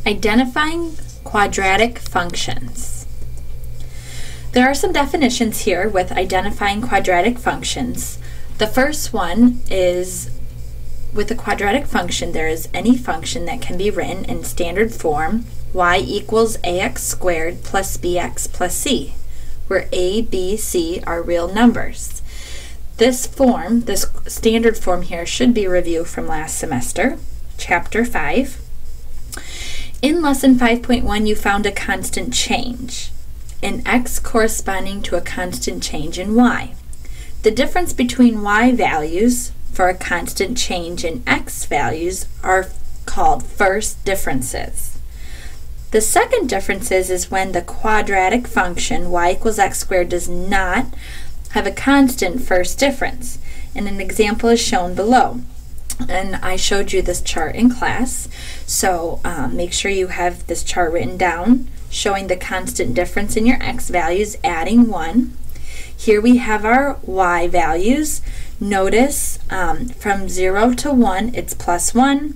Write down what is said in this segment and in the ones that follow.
Identifying quadratic functions. There are some definitions here with identifying quadratic functions. The first one is, with a quadratic function, there is any function that can be written in standard form, y equals ax squared plus bx plus c, where a, b, c are real numbers. This form, this standard form here, should be reviewed from last semester, Chapter 5. In Lesson 5.1, you found a constant change in x corresponding to a constant change in y. The difference between y values for a constant change in x values are called first differences. The second difference is when the quadratic function y equals x squared does not have a constant first difference. And an example is shown below. And I showed you this chart in class, so make sure you have this chart written down showing the constant difference in your x values, adding 1. Here we have our y values. Notice from 0 to 1 it's plus 1,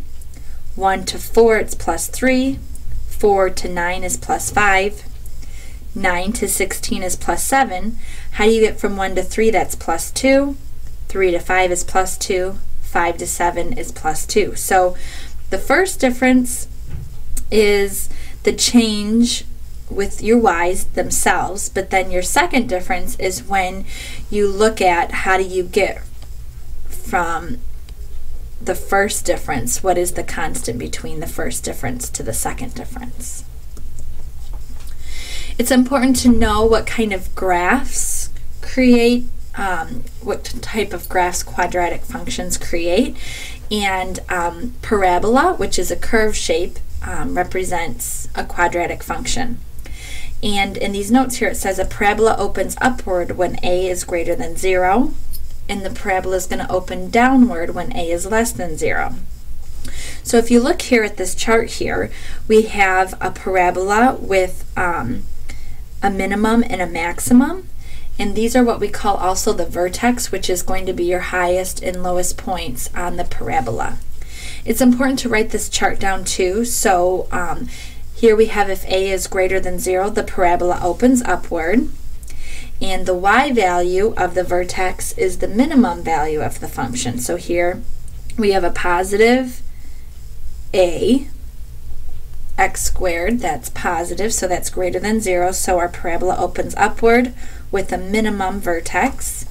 1 to 4 it's plus 3, 4 to 9 is plus 5, 9 to 16 is plus 7. How do you get from 1 to 3? That's plus 2. 3 to 5 is plus 2. 5 to 7 is plus 2. So the first difference is the change with your y's themselves, but then your second difference is when you look at how do you get from the first difference, what is the constant between the first difference to the second difference. It's important to know what kind of graphs create, what type of graphs quadratic functions create, and parabola, which is a curved shape, represents a quadratic function. And in these notes here it says a parabola opens upward when a is greater than 0, and the parabola is going to open downward when a is less than 0. So if you look here at this chart here, we have a parabola with a minimum and a maximum, and these are what we call also the vertex, which is going to be your highest and lowest points on the parabola. It's important to write this chart down too. So here we have if a is greater than 0, the parabola opens upward, and the y value of the vertex is the minimum value of the function. So here we have a positive a x squared, that's positive, so that's greater than 0, so our parabola opens upward with a minimum vertex.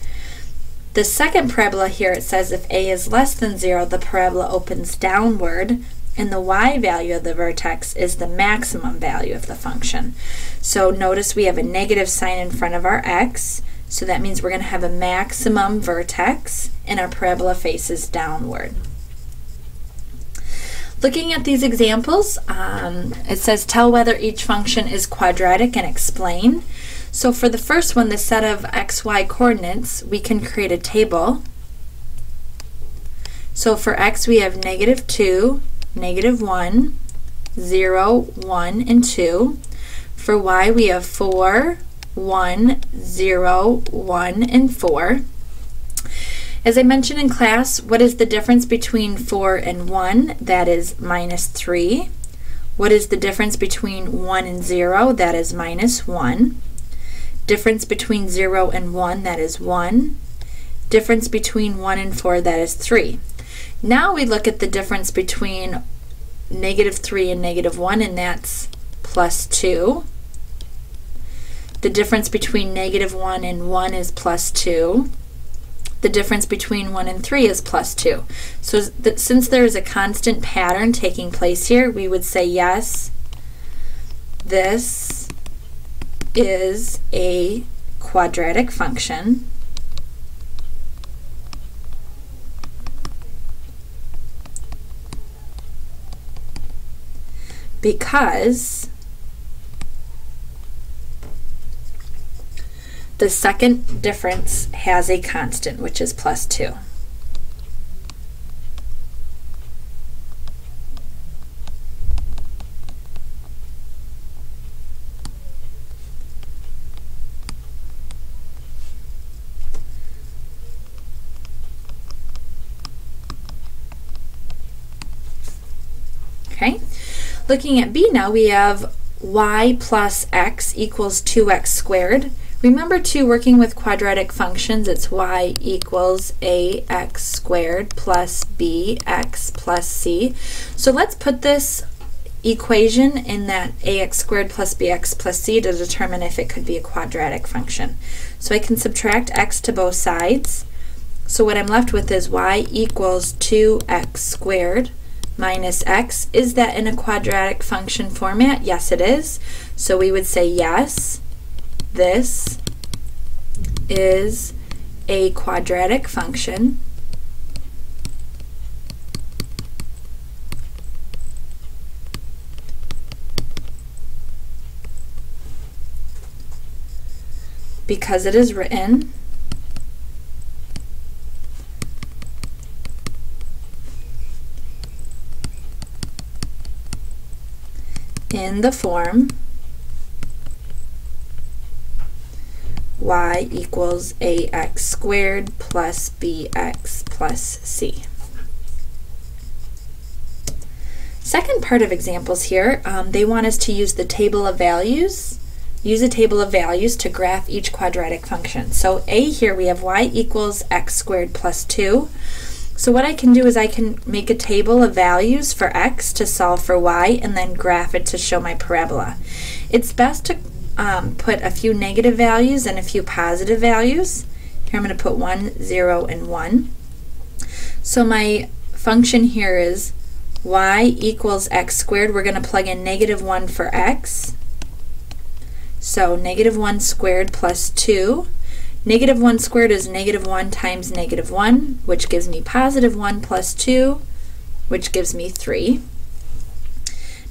The second parabola here, it says if a is less than 0, the parabola opens downward, and the y value of the vertex is the maximum value of the function. So notice we have a negative sign in front of our x, so that means we're going to have a maximum vertex, and our parabola faces downward. Looking at these examples, it says tell whether each function is quadratic and explain. So for the first one, the set of xy coordinates, we can create a table. So for x we have -2, -1, 0, 1, and 2. For y we have 4, 1, 0, 1, and 4. As I mentioned in class, what is the difference between 4 and 1? That is -3. What is the difference between 1 and 0? That is -1. Difference between 0 and 1, that is 1. Difference between 1 and 4, that is 3. Now we look at the difference between -3 and -1, and that's +2. The difference between -1 and 1 is +2. The difference between 1 and 3 is +2. So since there is a constant pattern taking place here, we would say yes, this is a quadratic function because the second difference has a constant, which is +2. Looking at B now, we have y plus x equals 2x squared. Remember too, working with quadratic functions, it's y equals ax squared plus bx plus c. So let's put this equation in that ax squared plus bx plus c to determine if it could be a quadratic function. So I can subtract x to both sides. So what I'm left with is y equals 2x squared minus x. Is that in a quadratic function format? Yes, it is. So we would say yes, this is a quadratic function. Because it is written in the form y equals ax squared plus bx plus c. Second part of examples here, they want us to use the table of values. Use a table of values to graph each quadratic function. So A here we have y equals x squared plus 2. So what I can do is I can make a table of values for x to solve for y and then graph it to show my parabola. It's best to put a few negative values and a few positive values. Here I'm going to put 1, 0, and 1. So my function here is y equals x squared. We're going to plug in -1 for x. So -1 squared plus 2. -1 squared is -1 times -1, which gives me +1 plus 2, which gives me 3.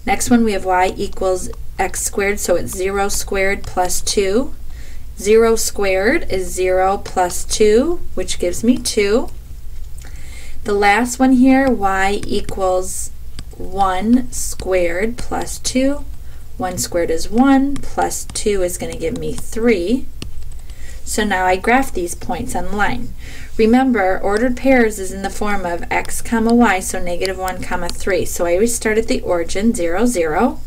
Next one we have y equals x squared, so it's 0 squared plus 2. 0 squared is 0 plus 2, which gives me 2. The last one here, y equals 1 squared plus 2. 1 squared is 1, plus 2 is going to give me 3. So now I graph these points on the line. Remember, ordered pairs is in the form of x comma y, so -1 comma 3. So I always start at the origin, 0, 0.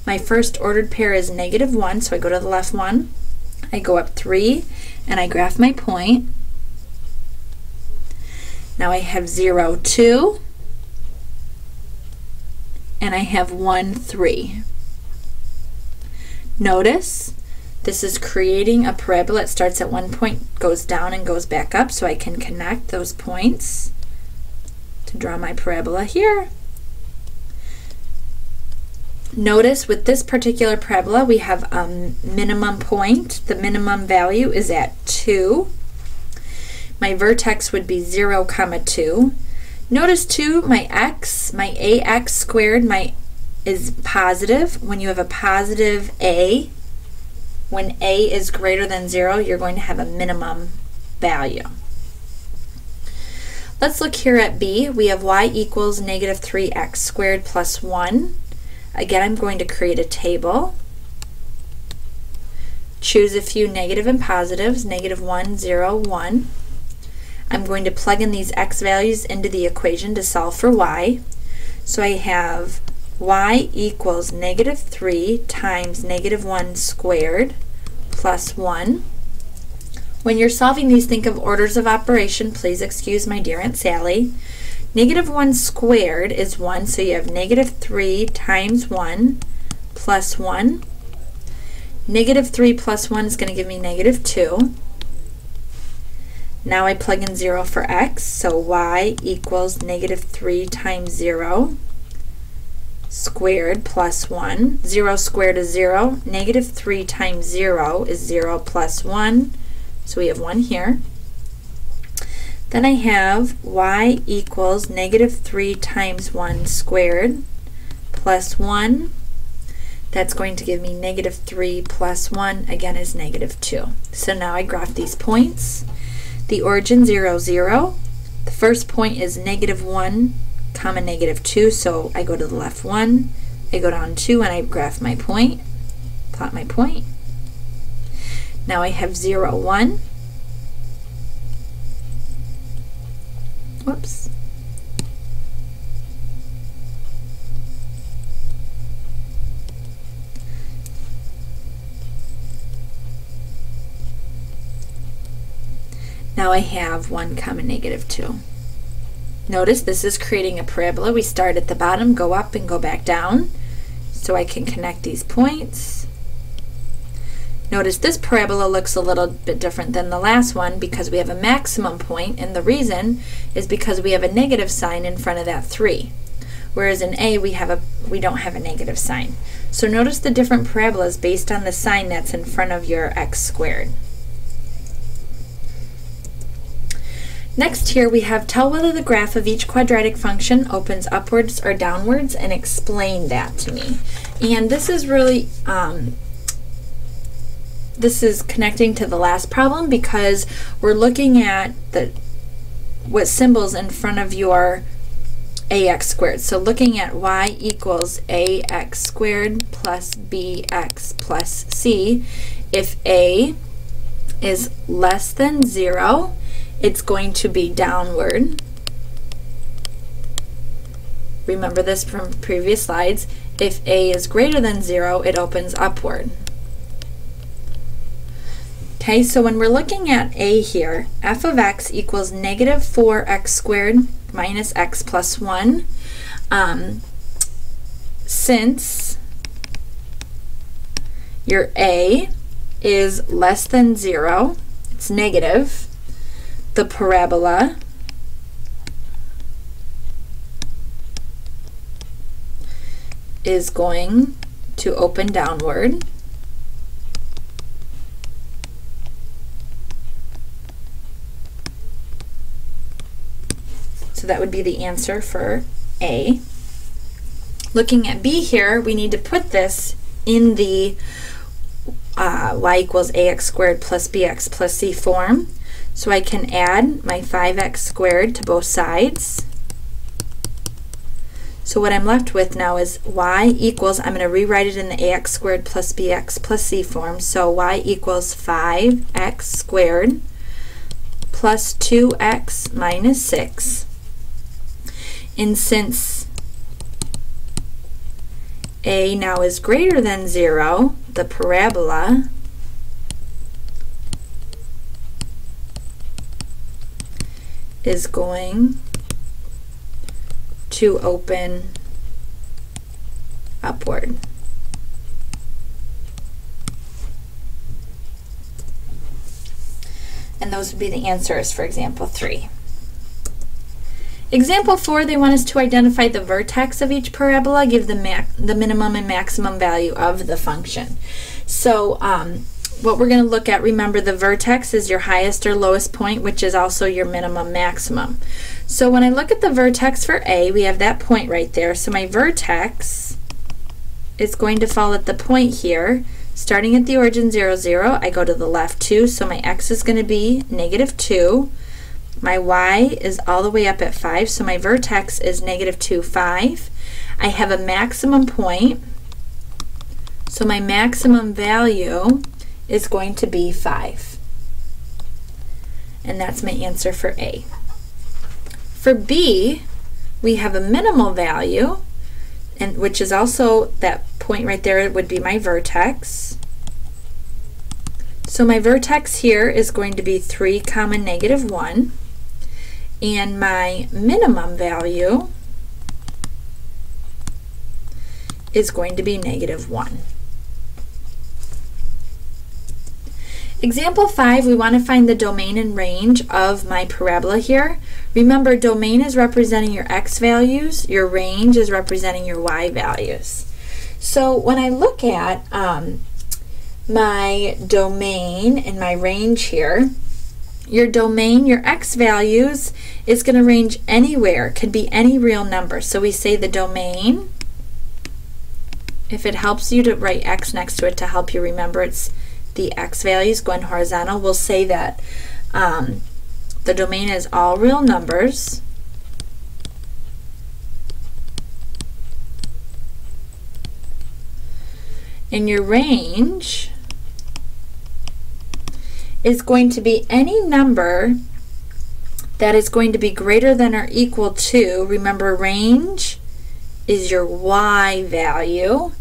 My first ordered pair is -1, so I go to the left one. I go up 3, and I graph my point. Now I have 0, 2, and I have 1, 3. Notice this is creating a parabola. It starts at one point, goes down, and goes back up, so I can connect those points to draw my parabola here. Notice with this particular parabola we have a minimum point. The minimum value is at 2. My vertex would be 0, 2. Notice too, my x, my ax squared, is positive. When you have a positive a, when a is greater than 0, you're going to have a minimum value. Let's look here at B. We have y equals -3x squared plus 1. Again, I'm going to create a table. Choose a few negative and positives, -1, 0, 1. I'm going to plug in these x values into the equation to solve for y. So I have y equals -3 times -1 squared plus 1. When you're solving these, think of orders of operation. Please excuse my dear Aunt Sally. -1 squared is 1, so you have -3 times 1 plus 1. -3 plus 1 is going to give me -2. Now I plug in 0 for x, so y equals -3 times 0 squared plus 1. 0 squared is 0. -3 times 0 is 0 plus 1. So we have 1 here. Then I have y equals -3 times 1 squared plus 1. That's going to give me -3 plus 1, again, is -2. So now I graph these points. The origin 0, 0. The first point is -1, comma -2, so I go to the left one, I go down 2, and I graph my point, plot my point. Now I have 0, 1. Whoops. Now I have 1 comma negative 2. Notice this is creating a parabola. We start at the bottom, go up, and go back down. So I can connect these points. Notice this parabola looks a little bit different than the last one because we have a maximum point, and the reason is because we have a negative sign in front of that 3. Whereas in A we don't have a negative sign. So notice the different parabolas based on the sign that's in front of your x squared. Next here we have tell whether the graph of each quadratic function opens upwards or downwards and explain that to me. And this is really this is connecting to the last problem because we're looking at what symbols in front of your ax squared. So looking at y equals ax squared plus bx plus c, if a is less than 0, it's going to be downward. Remember this from previous slides. If a is greater than 0, it opens upward. Okay, so when we're looking at a here, f of x equals negative 4x squared minus x plus 1. Since your a is less than 0, it's negative, the parabola is going to open downward. So that would be the answer for A. Looking at B here, we need to put this in the y equals ax squared plus bx plus c form. So I can add my 5x squared to both sides. So what I'm left with now is y equals, I'm going to rewrite it in the ax squared plus bx plus c form. So y equals 5x squared plus 2x minus 6. And since a now is greater than 0, the parabola is going to open upward. And those would be the answers for example 3. Example 4, they want us to identify the vertex of each parabola, give the minimum and maximum value of the function. So what we're going to look at, remember the vertex is your highest or lowest point, which is also your minimum maximum. So when I look at the vertex for A, we have that point right there. So my vertex is going to fall at the point here. Starting at the origin 0, 0, I go to the left 2, so my x is going to be negative 2. My y is all the way up at 5, so my vertex is negative 2, 5. I have a maximum point, so my maximum value is going to be 5. And that's my answer for A. For B, we have a minimal value, and which is also that point right there would be my vertex. So my vertex here is going to be 3, negative 1. And my minimum value is going to be negative 1. Example 5, we want to find the domain and range of my parabola here. Remember, domain is representing your x values, your range is representing your y values. So when I look at my domain and my range here, your domain, your x values, is going to range anywhere, could be any real number. So we say the domain, if it helps you to write x next to it to help you remember it's the x values going horizontal, we'll say that the domain is all real numbers. And your range is going to be any number that is going to be greater than or equal to, remember range is your y value,